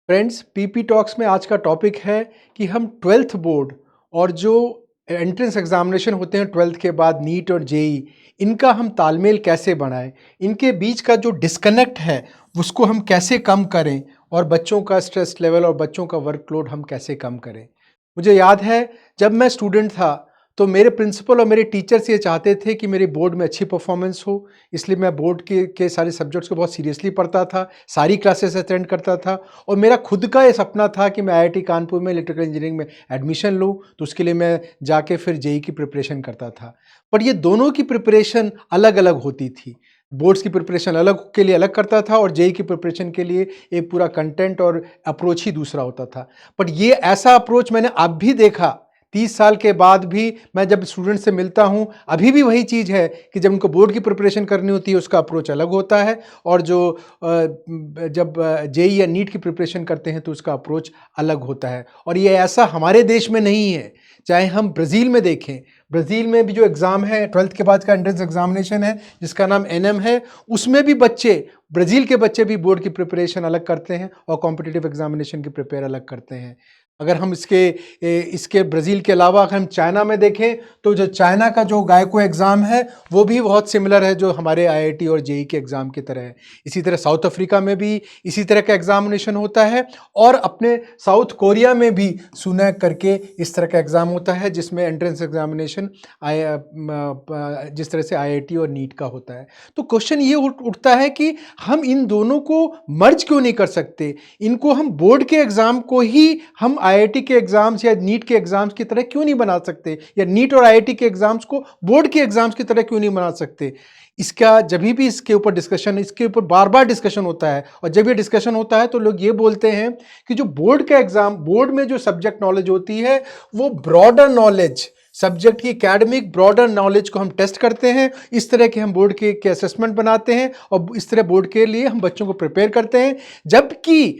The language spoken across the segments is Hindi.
फ्रेंड्स, पीपी टॉक्स में आज का टॉपिक है कि हम 12th बोर्ड और जो एंट्रेंस एग्जामिनेशन होते हैं 12th के बाद नीट और जेई, इनका हम तालमेल कैसे बढ़ाएं, इनके बीच का जो डिस्कनेक्ट है उसको हम कैसे कम करें और बच्चों का स्ट्रेस लेवल और बच्चों का वर्कलोड हम कैसे कम करें। मुझे याद है जब मैं स्टूडेंट था तो मेरे प्रिंसिपल और मेरे टीचर्स ये चाहते थे कि मेरे बोर्ड में अच्छी परफॉर्मेंस हो, इसलिए मैं बोर्ड के सारे सब्जेक्ट्स को बहुत सीरियसली पढ़ता था, सारी क्लासेस अटेंड करता था और मेरा खुद का ये सपना था कि मैं आईआईटी कानपुर में इलेक्ट्रिकल इंजीनियरिंग में एडमिशन लूँ, तो उसके लिए मैं जाके फिर जेईई की प्रिपरेशन करता था। पर ये दोनों की प्रिपरेशन अलग-अलग होती थी। बोर्ड्स की प्रिपरेशन अलग के लिए अलग करता था और जेईई की प्रिपरेशन के लिए एक पूरा कंटेंट और अप्रोच ही दूसरा होता था। बट ये ऐसा अप्रोच मैंने अब भी देखा, 30 साल के बाद भी मैं जब स्टूडेंट से मिलता हूँ, अभी भी वही चीज़ है कि जब उनको बोर्ड की प्रिपरेशन करनी होती है उसका अप्रोच अलग होता है और जो जब जेईई या नीट की प्रिपरेशन करते हैं तो उसका अप्रोच अलग होता है। और ये ऐसा हमारे देश में नहीं है, चाहे हम ब्राज़ील में देखें, ब्राज़ील में भी जो एग्ज़ाम है 12th के बाद का एंट्रेंस एग्जामिनेशन है जिसका नाम एनएम है, उसमें भी बच्चे, ब्राज़ील के बच्चे भी बोर्ड की प्रिपरेशन अलग करते हैं और कॉम्पिटिटिव एग्जामिनेशन की प्रिपेयर अलग करते हैं। अगर हम इसके ब्राज़ील के अलावा अगर हम चाइना में देखें तो जो चाइना का जो गायको एग्ज़ाम है वो भी बहुत सिमिलर है जो हमारे आईआईटी और जेईई के एग्ज़ाम की तरह है। इसी तरह साउथ अफ्रीका में भी इसी तरह का एग्जामिनेशन होता है और अपने साउथ कोरिया में भी सुनैक करके इस तरह का एग्ज़ाम होता है जिसमें एंट्रेंस एग्जामिनेशन जिस तरह से आईआईटी और नीट का होता है। तो क्वेश्चन ये उठता है कि हम इन दोनों को मर्ज क्यों नहीं कर सकते? इनको हम बोर्ड के एग्ज़ाम को ही हम आईआईटी के एग्ज़ाम्स या नीट के एग्ज़ाम्स की तरह क्यों नहीं बना सकते, या नीट और आईआईटी के एग्ज़ाम्स को बोर्ड के एग्ज़ाम्स की तरह क्यों नहीं बना सकते? इसका जब भी इसके ऊपर डिस्कशन, इसके ऊपर बार-बार डिस्कशन होता है और जब ये डिस्कशन होता है तो लोग ये बोलते हैं कि जो बोर्ड का एग्ज़ाम, बोर्ड में जो सब्जेक्ट नॉलेज होती है वो ब्रॉडर नॉलेज, सब्जेक्ट की एकेडमिक ब्रॉडर नॉलेज को हम टेस्ट करते हैं, इस तरह के हम बोर्ड के असेसमेंट बनाते हैं और इस तरह बोर्ड के लिए हम बच्चों को प्रिपेयर करते हैं। जबकि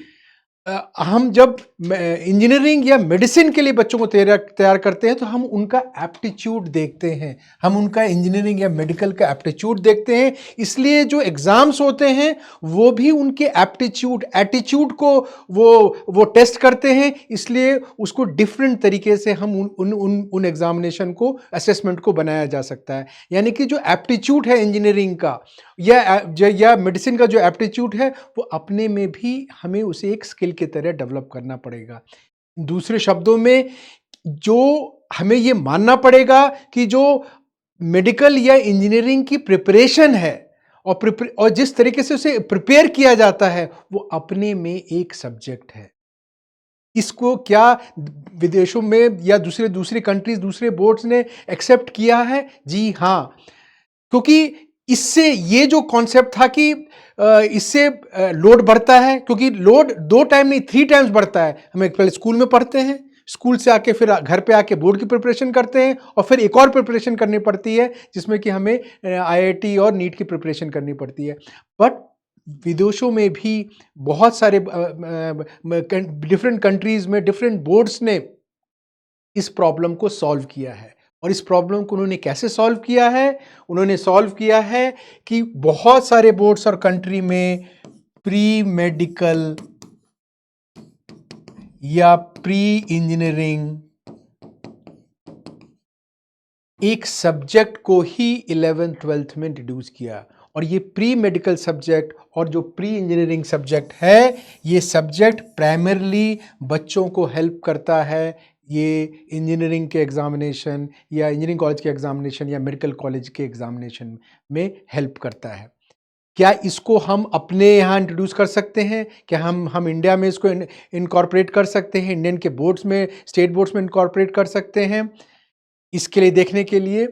हम जब इंजीनियरिंग या मेडिसिन के लिए बच्चों को तैयार करते हैं तो हम उनका एप्टीट्यूड देखते हैं, हम उनका इंजीनियरिंग या मेडिकल का एप्टीट्यूड देखते हैं। इसलिए जो एग्ज़ाम्स होते हैं वो भी उनके एटीट्यूड को वो टेस्ट करते हैं, इसलिए उसको डिफरेंट तरीके से हम उन एग्जामिनेशन को, असेसमेंट को बनाया जा सकता है। यानी कि जो एप्टीट्यूड है इंजीनियरिंग का या मेडिसिन का जो एप्टीट्यूड है वो अपने में भी हमें उसे एक स्किल की तरह डेवलप करना पड़ेगा। दूसरे शब्दों में, जो हमें ये मानना पड़ेगा कि जो मेडिकल या इंजीनियरिंग की प्रिपरेशन है और जिस तरीके से उसे प्रिपेयर किया जाता है वो अपने में एक सब्जेक्ट है। इसको क्या विदेशों में या दूसरी कंट्रीज, दूसरे बोर्ड्स ने एक्सेप्ट किया है? जी हाँ, क्योंकि इससे ये जो कॉन्सेप्ट था कि इससे लोड बढ़ता है, क्योंकि लोड 2 टाइम नहीं 3 टाइम्स बढ़ता है। हम एक पहले स्कूल में पढ़ते हैं, स्कूल से आके फिर घर पे आके बोर्ड की प्रिपरेशन करते हैं और फिर एक और प्रिपरेशन करनी पड़ती है जिसमें कि हमें आईआईटी और नीट की प्रिपरेशन करनी पड़ती है। बट विदेशों में भी बहुत सारे डिफरेंट कंट्रीज में डिफरेंट बोर्ड्स ने इस प्रॉब्लम को सॉल्व किया है। और इस प्रॉब्लम को उन्होंने कैसे सॉल्व किया है? उन्होंने सॉल्व किया है कि बहुत सारे बोर्ड्स और कंट्री में प्री मेडिकल या प्री इंजीनियरिंग एक सब्जेक्ट को ही 11th 12th में इंट्रोड्यूस किया। और ये प्री मेडिकल सब्जेक्ट और जो प्री इंजीनियरिंग सब्जेक्ट है, ये सब्जेक्ट प्राइमरली बच्चों को हेल्प करता है ये इंजीनियरिंग के एग्जामिनेशन या इंजीनियरिंग कॉलेज के एग्जामिनेशन या मेडिकल कॉलेज के एग्जामिनेशन में हेल्प करता है। क्या इसको हम अपने यहाँ इंट्रोड्यूस कर सकते हैं? क्या हम इंडिया में इसको इनकॉर्पोरेट कर सकते हैं? इंडियन के बोर्ड्स में, स्टेट बोर्ड्स में इनकॉर्पोरेट कर सकते हैं? इसके लिए देखने के लिए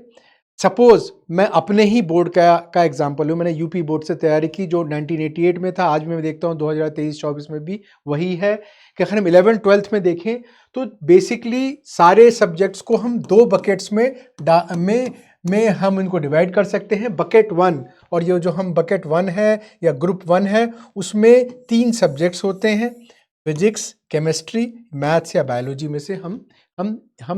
सपोज मैं अपने ही बोर्ड का एग्जांपल लूँ। मैंने यूपी बोर्ड से तैयारी की जो 1988 में था। आज मैं देखता हूँ 2023-24 में भी वही है कि अगर हम 11th 12th में देखें तो बेसिकली सारे सब्जेक्ट्स को हम 2 बकेट्स में हम इनको डिवाइड कर सकते हैं। बकेट 1, और ये जो हम बकेट 1 है या ग्रुप 1 है उसमें 3 सब्जेक्ट्स होते हैं, फिजिक्स, केमिस्ट्री, मैथ्स या बायोलॉजी में से हम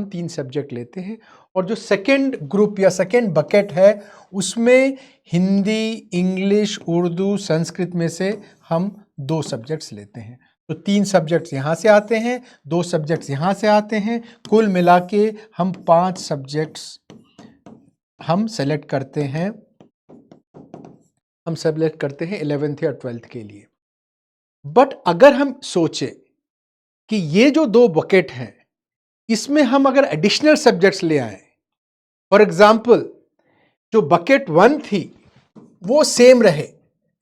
3 सब्जेक्ट लेते हैं। और जो सेकेंड ग्रुप या सेकेंड बकेट है उसमें हिंदी, इंग्लिश, उर्दू, संस्कृत में से हम 2 सब्जेक्ट्स लेते हैं। तो 3 सब्जेक्ट्स यहाँ से आते हैं, 2 सब्जेक्ट्स यहाँ से आते हैं, कुल मिला के हम 5 सब्जेक्ट्स हम सेलेक्ट करते हैं 11th या 12th के लिए। बट अगर हम सोचें कि ये जो 2 बकेट हैं, इसमें हम अगर एडिशनल सब्जेक्ट्स ले आए, फॉर एग्जाम्पल जो बकेट 1 थी वो सेम रहे,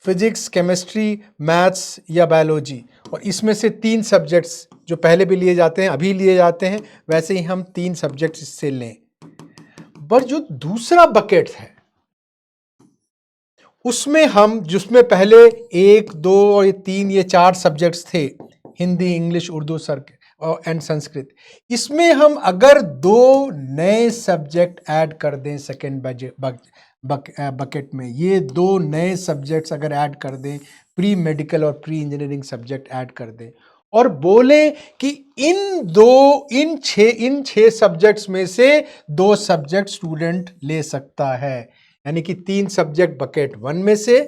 फिजिक्स, केमिस्ट्री, मैथ्स या बायोलॉजी, और इसमें से 3 सब्जेक्ट्स जो पहले भी लिए जाते हैं, अभी लिए जाते हैं, वैसे ही हम 3 सब्जेक्ट्स इससे लें। पर जो दूसरा बकेट है उसमें हम, जिसमें पहले 1, 2 और ये 3, ये 4 सब्जेक्ट्स थे, हिंदी, इंग्लिश, उर्दू एंड संस्कृत, इसमें हम अगर 2 नए सब्जेक्ट ऐड कर दें सेकेंड बकेट में, ये 2 नए सब्जेक्ट्स अगर ऐड कर दें, प्री मेडिकल और प्री इंजीनियरिंग सब्जेक्ट ऐड कर दें, और बोले कि इन 6 सब्जेक्ट्स में से 2 सब्जेक्ट स्टूडेंट ले सकता है, यानी कि 3 सब्जेक्ट बकेट 1 में से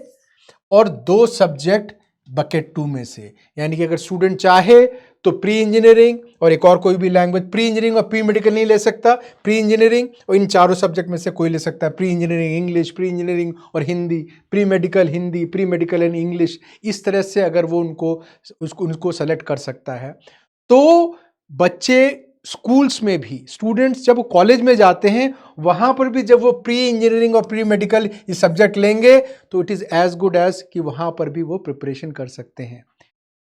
और 2 सब्जेक्ट बकेट 2 में से, यानी कि अगर स्टूडेंट चाहे तो प्री इंजीनियरिंग और एक और कोई भी लैंग्वेज, प्री इंजीनियरिंग और प्री मेडिकल नहीं ले सकता, प्री इंजीनियरिंग और इन चारों सब्जेक्ट में से कोई ले सकता है, pre engineering English, pre engineering और Hindi, pre medical Hindi, pre medical and English, इस तरह से अगर वो उनको सेलेक्ट कर सकता है। तो बच्चे स्कूल्स में भी, स्टूडेंट्स जब वो कॉलेज में जाते हैं, वहाँ पर भी जब वो प्री इंजीनियरिंग और प्री मेडिकल ये सब्जेक्ट लेंगे तो it is as good as कि वहाँ पर भी वो प्रिपरेशन कर सकते हैं।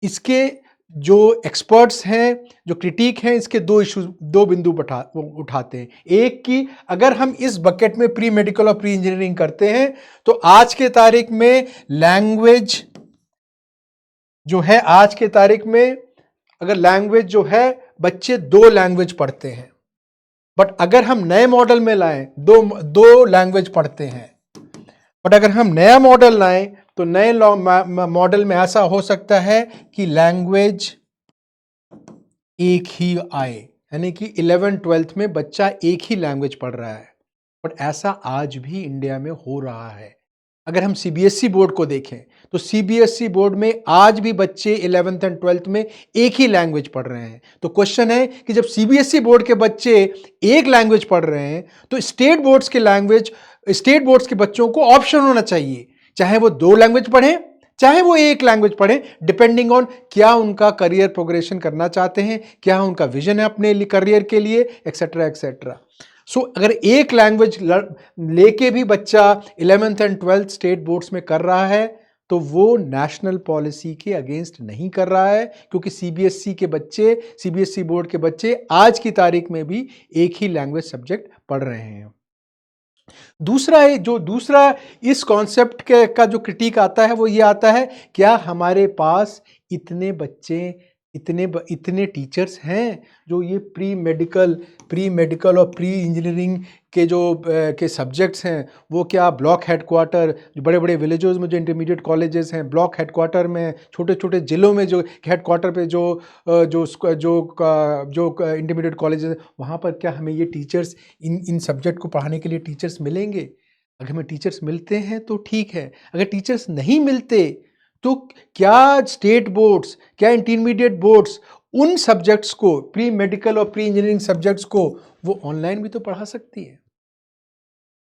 इसके जो एक्सपर्ट्स हैं, जो क्रिटिक हैं, इसके 2 बिंदु उठाते हैं। एक कि अगर हम इस बकेट में प्री मेडिकल और प्री इंजीनियरिंग करते हैं तो आज के तारीख में लैंग्वेज जो है, आज के तारीख में अगर लैंग्वेज जो है, बच्चे 2 लैंग्वेज पढ़ते हैं, बट अगर हम नए मॉडल में लाएं, दो लैंग्वेज पढ़ते हैं। बट अगर हम नया मॉडल लाएं तो नए मॉडल में ऐसा हो सकता है कि लैंग्वेज एक ही आए, यानी कि 11th-12th में बच्चा एक ही लैंग्वेज पढ़ रहा है। बट ऐसा आज भी इंडिया में हो रहा है। अगर हम सीबीएसई बोर्ड को देखें तो सीबीएसई बोर्ड में आज भी बच्चे 11th एंड 12th में एक ही लैंग्वेज पढ़ रहे हैं। तो क्वेश्चन है कि जब सीबीएसई बोर्ड के बच्चे एक लैंग्वेज पढ़ रहे हैं तो स्टेट बोर्ड्स के बच्चों को ऑप्शन होना चाहिए, चाहे वो 2 लैंग्वेज पढ़ें, चाहे वो एक लैंग्वेज पढ़ें, डिपेंडिंग ऑन क्या उनका करियर प्रोग्रेशन करना चाहते हैं, क्या उनका विजन है अपने करियर के लिए, एक्सेट्रा एक्सेट्रा। सो अगर एक लैंग्वेज लेके भी बच्चा 11th and 12th state boards में कर रहा है तो वो नेशनल पॉलिसी के अगेंस्ट नहीं कर रहा है, क्योंकि सीबीएसई बोर्ड के बच्चे आज की तारीख में भी एक ही लैंग्वेज सब्जेक्ट पढ़ रहे हैं। दूसरा इस कॉन्सेप्ट का जो क्रिटिक आता है वो ये आता है, क्या हमारे पास इतने बच्चे, इतने टीचर्स हैं जो ये प्री मेडिकल और प्री इंजीनियरिंग के सब्जेक्ट्स हैं, वो क्या ब्लॉक हेडक्वार्टर, जो बड़े बड़े विलेजेस में जो इंटरमीडिएट कॉलेजेस हैं, ब्लॉक हेडक्वार्टर में, छोटे छोटे ज़िलों में जो हेडक्वार्टर पे जो इंटरमीडिएट कॉलेजेस हैं, वहाँ पर क्या हमें ये टीचर्स, इन सब्जेक्ट को पढ़ाने के लिए टीचर्स मिलेंगे? अगर हमें टीचर्स मिलते हैं तो ठीक है, अगर टीचर्स नहीं मिलते तो क्या स्टेट बोर्ड्स, क्या इंटरमीडिएट बोर्ड्स उन सब्जेक्ट्स को, प्री मेडिकल और प्री इंजीनियरिंग सब्जेक्ट्स को, वो ऑनलाइन भी तो पढ़ा सकती है।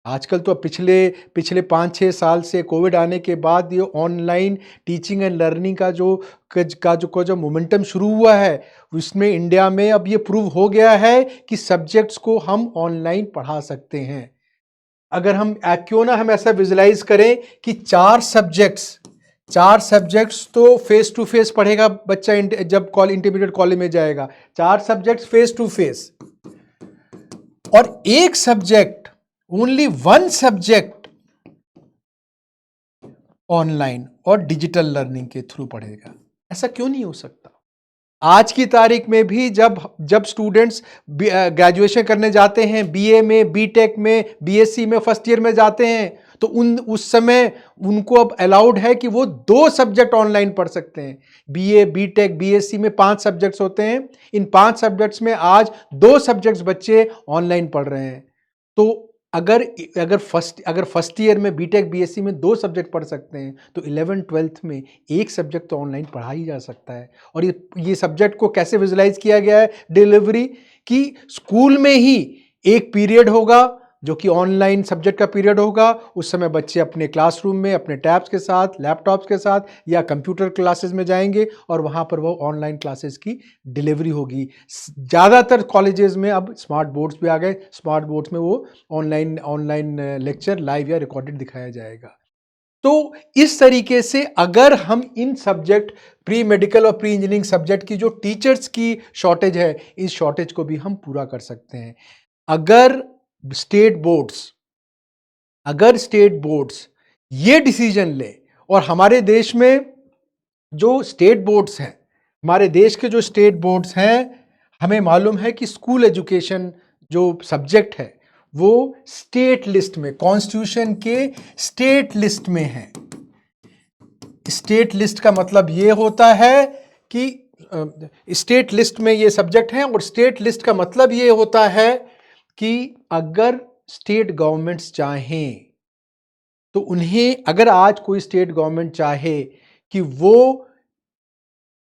आजकल तो पिछले 5-6 साल से कोविड आने के बाद ये ऑनलाइन टीचिंग एंड लर्निंग का जो मोमेंटम शुरू हुआ है, उसमें इंडिया में अब ये प्रूव हो गया है कि सब्जेक्ट्स को हम ऑनलाइन पढ़ा सकते हैं। अगर हम क्यों ना हम ऐसा विजुलाइज करें कि 4 सब्जेक्ट्स तो फेस टू फेस पढ़ेगा बच्चा, जब इंटरमीडिएट कॉलेज में जाएगा 4 सब्जेक्ट्स फेस टू फेस, और एक सब्जेक्ट, ओनली 1 सब्जेक्ट ऑनलाइन और डिजिटल लर्निंग के थ्रू पढ़ेगा। ऐसा क्यों नहीं हो सकता? आज की तारीख में भी जब स्टूडेंट्स ग्रेजुएशन करने जाते हैं, बीए में, बीटेक में, बीएससी में, फर्स्ट ईयर में जाते हैं, तो उस समय उनको अब अलाउड है कि वो 2 सब्जेक्ट ऑनलाइन पढ़ सकते हैं। बीए, बीटेक, बीएससी में 5 सब्जेक्ट्स होते हैं, इन 5 सब्जेक्ट्स में आज 2 सब्जेक्ट्स बच्चे ऑनलाइन पढ़ रहे हैं। तो अगर अगर फर्स्ट ईयर में बीटेक बीएससी में 2 सब्जेक्ट पढ़ सकते हैं, तो 11th-12th में 1 सब्जेक्ट तो ऑनलाइन पढ़ा ही जा सकता है। और ये सब्जेक्ट को कैसे विजुलाइज़ किया गया है डिलीवरी, कि स्कूल में ही एक पीरियड होगा जो कि ऑनलाइन सब्जेक्ट का पीरियड होगा। उस समय बच्चे अपने क्लासरूम में अपने टैब्स के साथ, लैपटॉप्स के साथ या कंप्यूटर क्लासेस में जाएँगे और वहाँ पर वो ऑनलाइन क्लासेस की डिलीवरी होगी। ज़्यादातर कॉलेजेस में अब स्मार्ट बोर्ड्स भी आ गए। स्मार्ट बोर्ड्स में वो ऑनलाइन ऑनलाइन लेक्चर लाइव या रिकॉर्डेड दिखाया जाएगा। तो इस तरीके से अगर हम इन सब्जेक्ट प्री मेडिकल और प्री इंजीनियरिंग सब्जेक्ट की जो टीचर्स की शॉर्टेज है, इस शॉर्टेज को भी हम पूरा कर सकते हैं। अगर स्टेट बोर्ड्स अगर स्टेट बोर्ड्स ये डिसीजन ले, और हमारे देश में जो स्टेट बोर्ड्स हैं, हमारे देश के जो स्टेट बोर्ड्स हैं, हमें मालूम है कि स्कूल एजुकेशन जो सब्जेक्ट है वो स्टेट लिस्ट में, कॉन्स्टिट्यूशन के स्टेट लिस्ट में है। स्टेट लिस्ट का मतलब ये होता है कि स्टेट लिस्ट में ये सब्जेक्ट हैं, और स्टेट लिस्ट का मतलब ये होता है कि अगर स्टेट गवर्नमेंट्स चाहें तो उन्हें, अगर आज कोई स्टेट गवर्नमेंट चाहे कि वो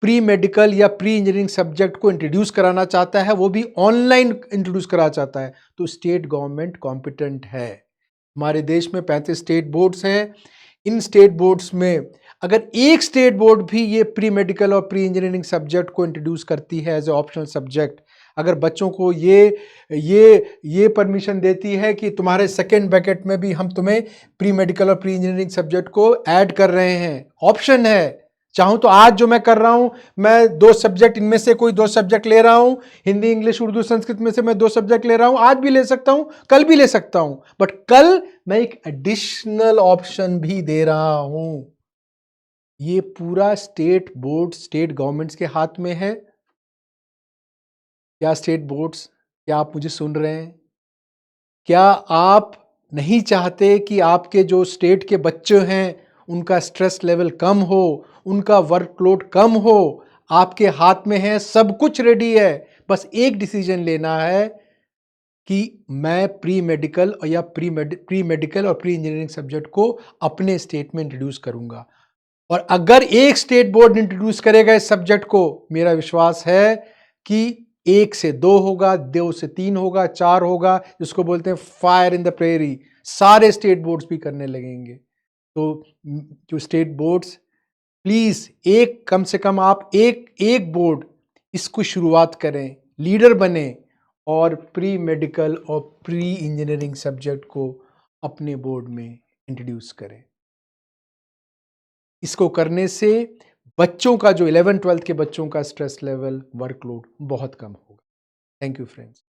प्री मेडिकल या प्री इंजीनियरिंग सब्जेक्ट को इंट्रोड्यूस कराना चाहता है, वो भी ऑनलाइन इंट्रोड्यूस कराना चाहता है, तो स्टेट गवर्नमेंट कॉम्पिटेंट है। हमारे देश में 35 स्टेट बोर्ड्स हैं। इन स्टेट बोर्ड्स में अगर एक स्टेट बोर्ड भी ये प्री मेडिकल और प्री इंजीनियरिंग सब्जेक्ट को इंट्रोड्यूस करती है एज ए ऑप्शनल सब्जेक्ट, अगर बच्चों को ये परमिशन देती है कि तुम्हारे सेकेंड ब्रैकेट में भी हम तुम्हें प्री मेडिकल और प्री इंजीनियरिंग सब्जेक्ट को ऐड कर रहे हैं, ऑप्शन है। चाहूँ तो आज जो मैं कर रहा हूँ, मैं 2 सब्जेक्ट, इनमें से कोई 2 सब्जेक्ट ले रहा हूँ, हिंदी इंग्लिश उर्दू संस्कृत में से मैं 2 सब्जेक्ट ले रहा हूँ, आज भी ले सकता हूँ, कल भी ले सकता हूँ, बट कल मैं एक एडिशनल ऑप्शन भी दे रहा हूँ। ये पूरा स्टेट बोर्ड, स्टेट गवर्नमेंट्स के हाथ में है। क्या स्टेट बोर्ड्स, क्या आप मुझे सुन रहे हैं? क्या आप नहीं चाहते कि आपके जो स्टेट के बच्चे हैं उनका स्ट्रेस लेवल कम हो, उनका वर्कलोड कम हो? आपके हाथ में है, सब कुछ रेडी है, बस एक डिसीजन लेना है कि मैं प्री मेडिकल या प्री मेडिकल और प्री इंजीनियरिंग सब्जेक्ट को अपने स्टेट में इंट्रोड्यूस करूंगा। और अगर एक स्टेट बोर्ड इंट्रोड्यूस करेगा इस सब्जेक्ट को, मेरा विश्वास है कि 1 से 2 होगा, 2 से 3 होगा, 4 होगा, जिसको बोलते हैं फायर इन द प्रेरी, सारे स्टेट बोर्ड्स भी करने लगेंगे। तो जो स्टेट बोर्ड्स, प्लीज एक, कम से कम आप एक बोर्ड इसको शुरुआत करें, लीडर बने और प्री मेडिकल और प्री इंजीनियरिंग सब्जेक्ट को अपने बोर्ड में इंट्रोड्यूस करें। इसको करने से बच्चों का जो 11th-12th के बच्चों का स्ट्रेस लेवल, वर्कलोड बहुत कम होगा। Thank you friends.